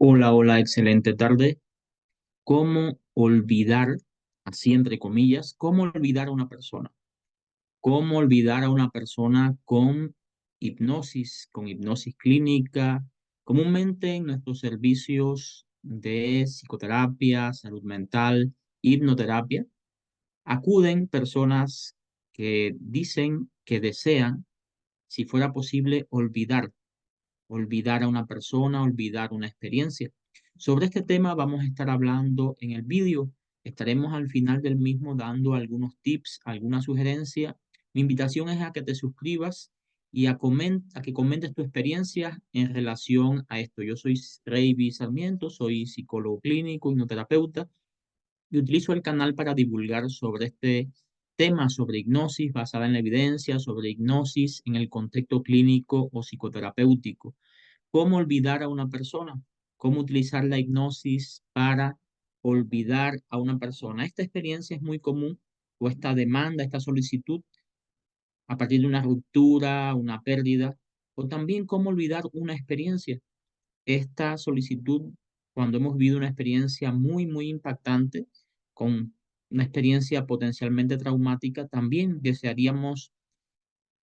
Hola, hola, excelente tarde. ¿Cómo olvidar, así entre comillas, cómo olvidar a una persona? ¿Cómo olvidar a una persona con hipnosis clínica? Comúnmente en nuestros servicios de psicoterapia, salud mental, hipnoterapia, acuden personas que dicen que desean, si fuera posible, olvidar a una persona, olvidar una experiencia. Sobre este tema vamos a estar hablando en el vídeo. Estaremos al final del mismo dando algunos tips, alguna sugerencia. Mi invitación es a que te suscribas y a que comentes tu experiencia en relación a esto. Yo soy Reyvi Sarmiento, soy psicólogo clínico, hipnoterapeuta y utilizo el canal para divulgar sobre este tema, sobre hipnosis basada en la evidencia, sobre hipnosis en el contexto clínico o psicoterapéutico. ¿Cómo olvidar a una persona? ¿Cómo utilizar la hipnosis para olvidar a una persona? Esta experiencia es muy común, o esta demanda, esta solicitud, a partir de una ruptura, una pérdida, o también cómo olvidar una experiencia. Esta solicitud, cuando hemos vivido una experiencia muy, muy impactante, con una experiencia potencialmente traumática, también desearíamos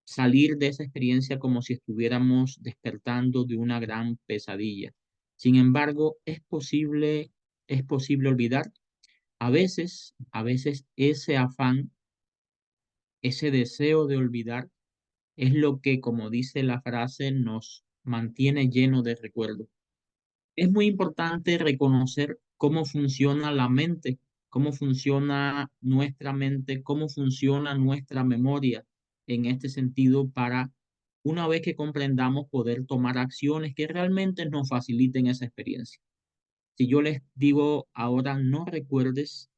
salir de esa experiencia como si estuviéramos despertando de una gran pesadilla. Sin embargo, es posible olvidar. A veces ese afán, ese deseo de olvidar es lo que, como dice la frase, nos mantiene lleno de recuerdos. Es muy importante reconocer cómo funciona la mente, cómo funciona nuestra mente, cómo funciona nuestra memoria en este sentido para, una vez que comprendamos, poder tomar acciones que realmente nos faciliten esa experiencia. Si yo les digo ahora, no recuerdes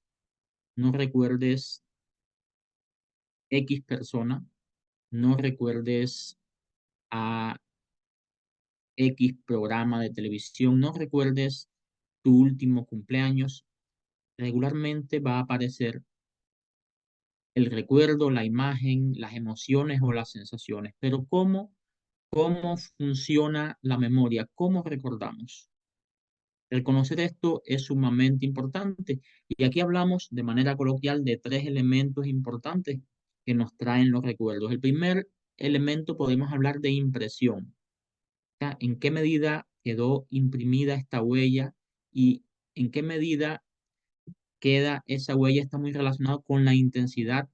X persona, no recuerdes a X programa de televisión, no recuerdes tu último cumpleaños, regularmente va a aparecer el recuerdo, la imagen, las emociones o las sensaciones. Pero ¿cómo funciona la memoria? ¿Cómo recordamos? Reconocer esto es sumamente importante. Y aquí hablamos de manera coloquial de tres elementos importantes que nos traen los recuerdos. El primer elemento podemos hablar de impresión. O sea, ¿en qué medida quedó imprimida esta huella y en qué medida queda esa huella? Está muy relacionado con la intensidad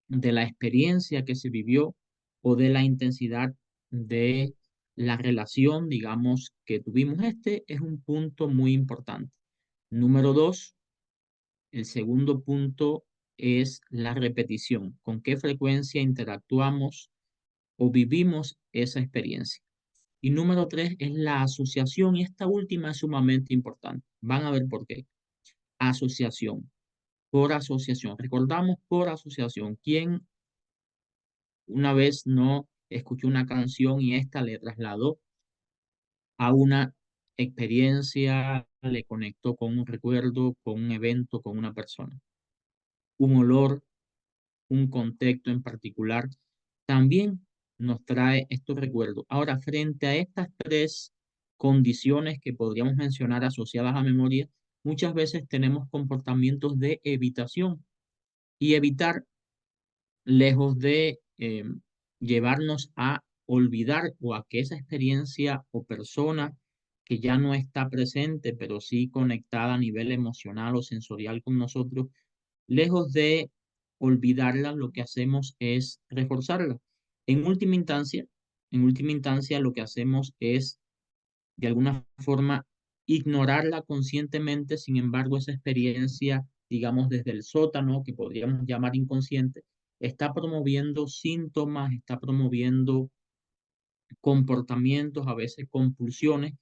de la experiencia que se vivió o de la intensidad de la relación, digamos, que tuvimos. Este es un punto muy importante. Número dos, el segundo punto es la repetición. ¿Con qué frecuencia interactuamos o vivimos esa experiencia? Y número tres es la asociación, y esta última es sumamente importante. Van a ver por qué. Asociación. Por asociación. Recordamos por asociación. ¿Quién una vez no escuchó una canción y esta le trasladó a una experiencia, le conectó con un recuerdo, con un evento, con una persona? Un olor, un contexto en particular, también nos trae estos recuerdos. Ahora, frente a estas tres condiciones que podríamos mencionar asociadas a memoria, muchas veces tenemos comportamientos de evitación, y evitar, lejos de llevarnos a olvidar o a que esa experiencia o persona que ya no está presente, pero sí conectada a nivel emocional o sensorial con nosotros, lejos de olvidarla, lo que hacemos es reforzarla. En última instancia, en última instancia, lo que hacemos es, de alguna forma, ignorarla conscientemente. Sin embargo, esa experiencia, digamos, desde el sótano, que podríamos llamar inconsciente, está promoviendo síntomas, está promoviendo comportamientos, a veces compulsiones,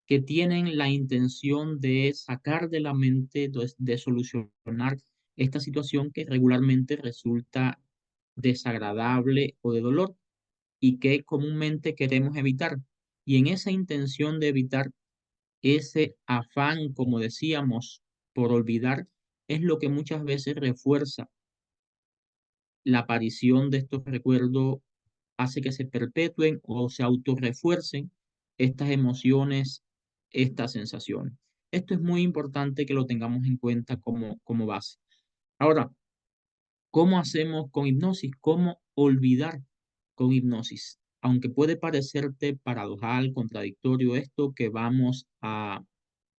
que tienen la intención de sacar de la mente, de solucionar esta situación que regularmente resulta desagradable o de dolor y que comúnmente queremos evitar. Y en esa intención de evitar, ese afán, como decíamos, por olvidar, es lo que muchas veces refuerza la aparición de estos recuerdos, hace que se perpetúen o se autorrefuercen estas emociones estas sensaciones. Esto es muy importante que lo tengamos en cuenta como base. Ahora, ¿cómo hacemos con hipnosis? ¿Cómo olvidar con hipnosis? Aunque puede parecerte paradojal, contradictorio esto que vamos a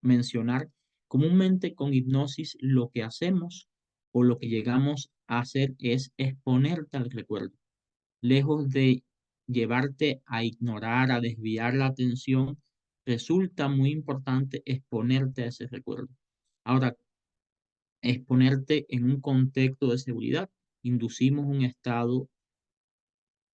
mencionar, comúnmente con hipnosis lo que hacemos o lo que llegamos a hacer es exponerte al recuerdo. Lejos de llevarte a ignorar, a desviar la atención, resulta muy importante exponerte a ese recuerdo. Ahora, exponerte en un contexto de seguridad. Inducimos un estado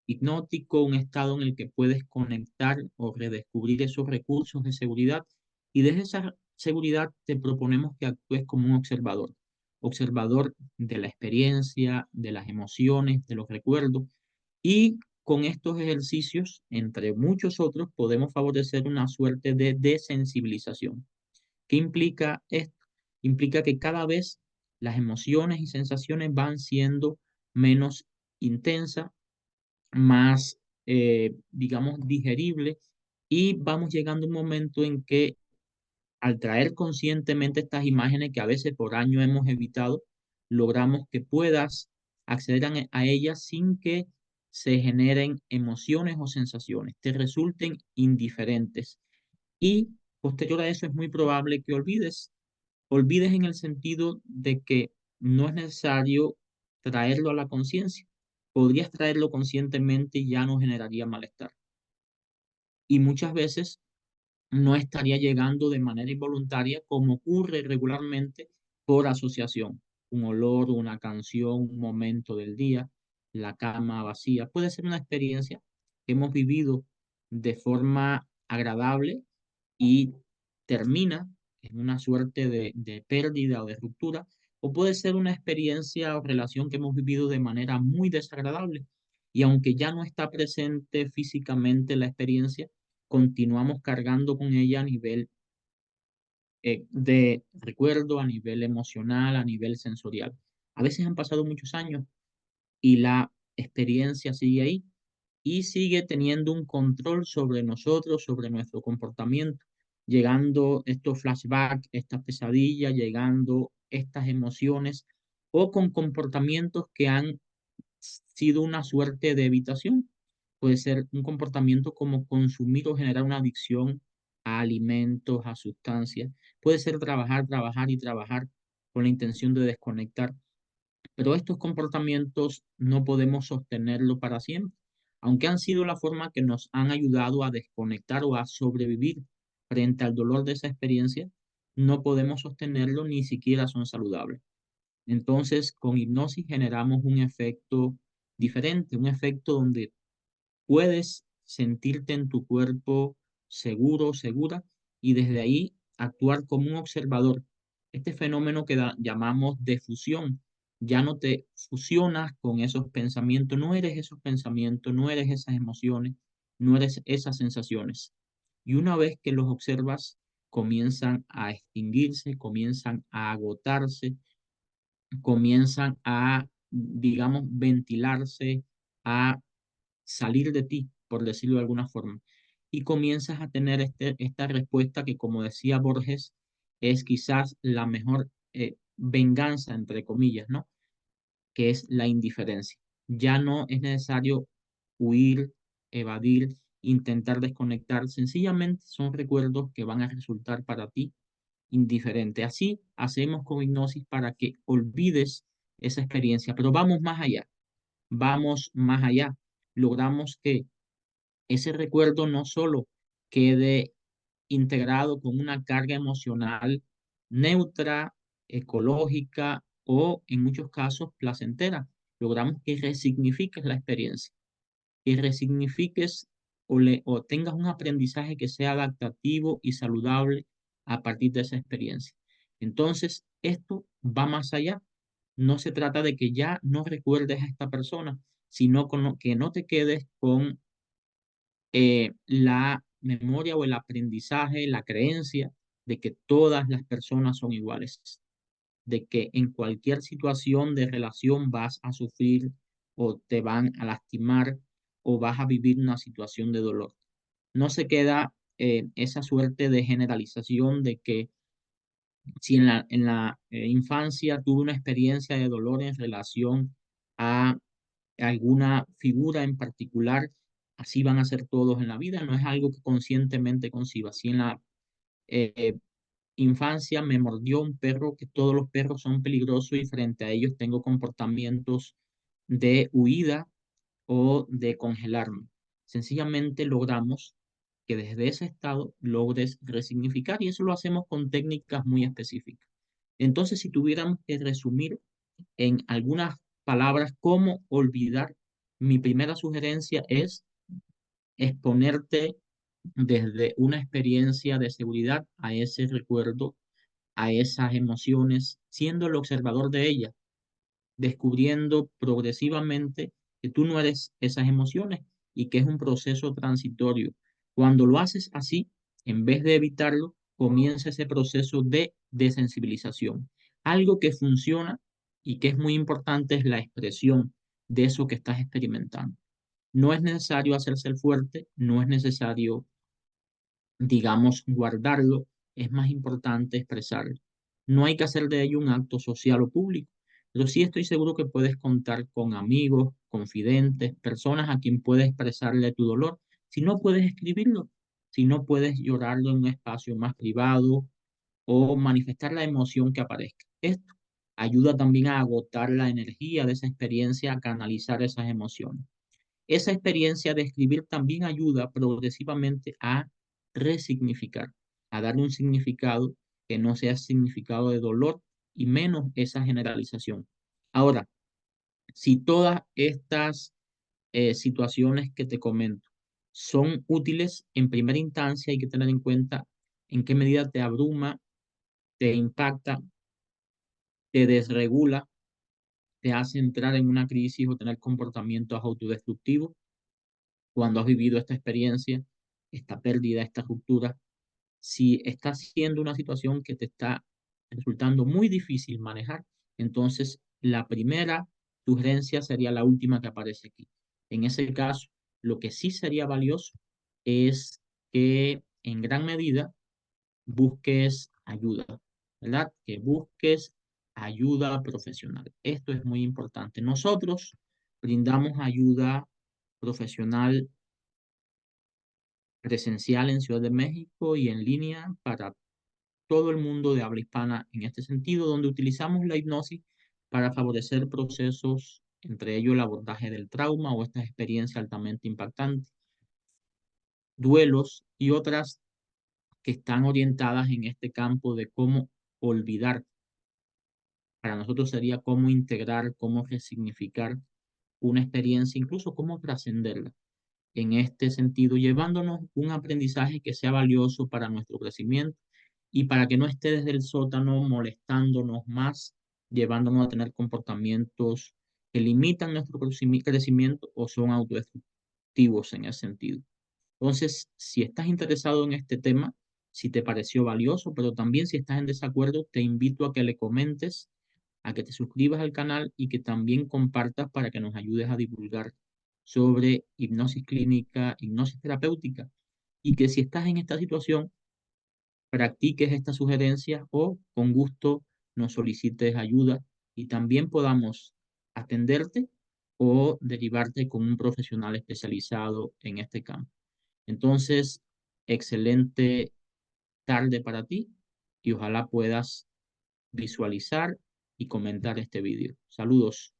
hipnótico, un estado en el que puedes conectar o redescubrir esos recursos de seguridad y desde esa seguridad te proponemos que actúes como un observador, observador de la experiencia, de las emociones, de los recuerdos y con estos ejercicios, entre muchos otros, podemos favorecer una suerte de desensibilización. ¿Qué implica esto? Implica que cada vez las emociones y sensaciones van siendo menos intensas, más, digamos, digeribles y vamos llegando a un momento en que al traer conscientemente estas imágenes que a veces por años hemos evitado, logramos que puedas acceder a ellas sin que se generen emociones o sensaciones, te resulten indiferentes. Y posterior a eso es muy probable que olvides en el sentido de que no es necesario traerlo a la conciencia. Podrías traerlo conscientemente y ya no generaría malestar. Y muchas veces no estaría llegando de manera involuntaria como ocurre regularmente por asociación. Un olor, una canción, un momento del día, la cama vacía. Puede ser una experiencia que hemos vivido de forma agradable y termina en una suerte de pérdida o de ruptura, o puede ser una experiencia o relación que hemos vivido de manera muy desagradable. Y aunque ya no está presente físicamente la experiencia, continuamos cargando con ella a nivel de recuerdo, a nivel emocional, a nivel sensorial. A veces han pasado muchos años y la experiencia sigue ahí y sigue teniendo un control sobre nosotros, sobre nuestro comportamiento, llegando estos flashbacks, estas pesadillas, llegando estas emociones o con comportamientos que han sido una suerte de evitación. Puede ser un comportamiento como consumir o generar una adicción a alimentos, a sustancias. Puede ser trabajar, trabajar y trabajar con la intención de desconectar. Pero estos comportamientos no podemos sostenerlo para siempre, aunque han sido la forma que nos han ayudado a desconectar o a sobrevivir frente al dolor de esa experiencia, no podemos sostenerlo ni siquiera son saludables. Entonces, con hipnosis generamos un efecto diferente, un efecto donde puedes sentirte en tu cuerpo seguro, segura, y desde ahí actuar como un observador. Este fenómeno que llamamos de fusión, ya no te fusionas con esos pensamientos, no eres esos pensamientos, no eres esas emociones, no eres esas sensaciones. Y una vez que los observas, comienzan a extinguirse, comienzan a agotarse, comienzan a, digamos, ventilarse, a salir de ti, por decirlo de alguna forma, y comienzas a tener esta respuesta que, como decía Borges, es quizás la mejor venganza, entre comillas, ¿no? Que es la indiferencia. Ya no es necesario huir, evadir, intentar desconectar, sencillamente son recuerdos que van a resultar para ti indiferentes. Así hacemos con hipnosis para que olvides esa experiencia, pero vamos más allá, logramos que ese recuerdo no solo quede integrado con una carga emocional neutra, ecológica o en muchos casos placentera. Logramos que resignifiques la experiencia, que resignifiques o tengas un aprendizaje que sea adaptativo y saludable a partir de esa experiencia. Entonces, esto va más allá. No se trata de que ya no recuerdes a esta persona, sino que no te quedes con la memoria o el aprendizaje, la creencia de que todas las personas son iguales, de que en cualquier situación de relación vas a sufrir o te van a lastimar o vas a vivir una situación de dolor. No se queda esa suerte de generalización de que si en la infancia tuve una experiencia de dolor en relación a alguna figura en particular, así van a ser todos en la vida, no es algo que conscientemente conciba. Si en la eh, infancia me mordió un perro, que todos los perros son peligrosos y frente a ellos tengo comportamientos de huida o de congelarme. Sencillamente logramos que desde ese estado logres resignificar y eso lo hacemos con técnicas muy específicas. Entonces, si tuviéramos que resumir en algunas palabras cómo olvidar, mi primera sugerencia es exponerte desde una experiencia de seguridad a ese recuerdo, a esas emociones, siendo el observador de ellas, descubriendo progresivamente que tú no eres esas emociones y que es un proceso transitorio. Cuando lo haces así, en vez de evitarlo, comienza ese proceso de desensibilización. Algo que funciona y que es muy importante es la expresión de eso que estás experimentando. No es necesario hacerse el fuerte, no es necesario, digamos, guardarlo, es más importante expresarlo. No hay que hacer de ello un acto social o público, pero sí estoy seguro que puedes contar con amigos, confidentes, personas a quien puedes expresarle tu dolor. Si no puedes escribirlo, si no puedes llorarlo en un espacio más privado o manifestar la emoción que aparezca. Esto ayuda también a agotar la energía de esa experiencia, a canalizar esas emociones. Esa experiencia de escribir también ayuda progresivamente a resignificar, a darle un significado que no sea significado de dolor y menos esa generalización. Ahora, si todas estas situaciones que te comento son útiles en primera instancia, hay que tener en cuenta en qué medida te abruma, te impacta, te desregula, te hace entrar en una crisis o tener comportamientos autodestructivos cuando has vivido esta experiencia, esta pérdida, esta ruptura. Si está siendo una situación que te está resultando muy difícil manejar, entonces la primera sugerencia sería la última que aparece aquí. En ese caso, lo que sí sería valioso es que en gran medida busques ayuda, ¿verdad? Que busques ayuda profesional. Esto es muy importante. Nosotros brindamos ayuda profesional presencial en Ciudad de México y en línea para todo el mundo de habla hispana en este sentido, donde utilizamos la hipnosis para favorecer procesos, entre ellos el abordaje del trauma o estas experiencias altamente impactantes, duelos y otras que están orientadas en este campo de cómo olvidar. Para nosotros sería cómo integrar, cómo resignificar una experiencia, incluso cómo trascenderla. En este sentido, llevándonos un aprendizaje que sea valioso para nuestro crecimiento y para que no esté desde el sótano molestándonos más, llevándonos a tener comportamientos que limitan nuestro crecimiento o son autodestructivos en ese sentido. Entonces, si estás interesado en este tema, si te pareció valioso, pero también si estás en desacuerdo, te invito a que le comentes, a que te suscribas al canal y que también compartas para que nos ayudes a divulgar sobre hipnosis clínica, hipnosis terapéutica, y que si estás en esta situación, practiques estas sugerencias o con gusto nos solicites ayuda y también podamos atenderte o derivarte con un profesional especializado en este campo. Entonces, excelente tarde para ti y ojalá puedas visualizar y comentar este vídeo. Saludos.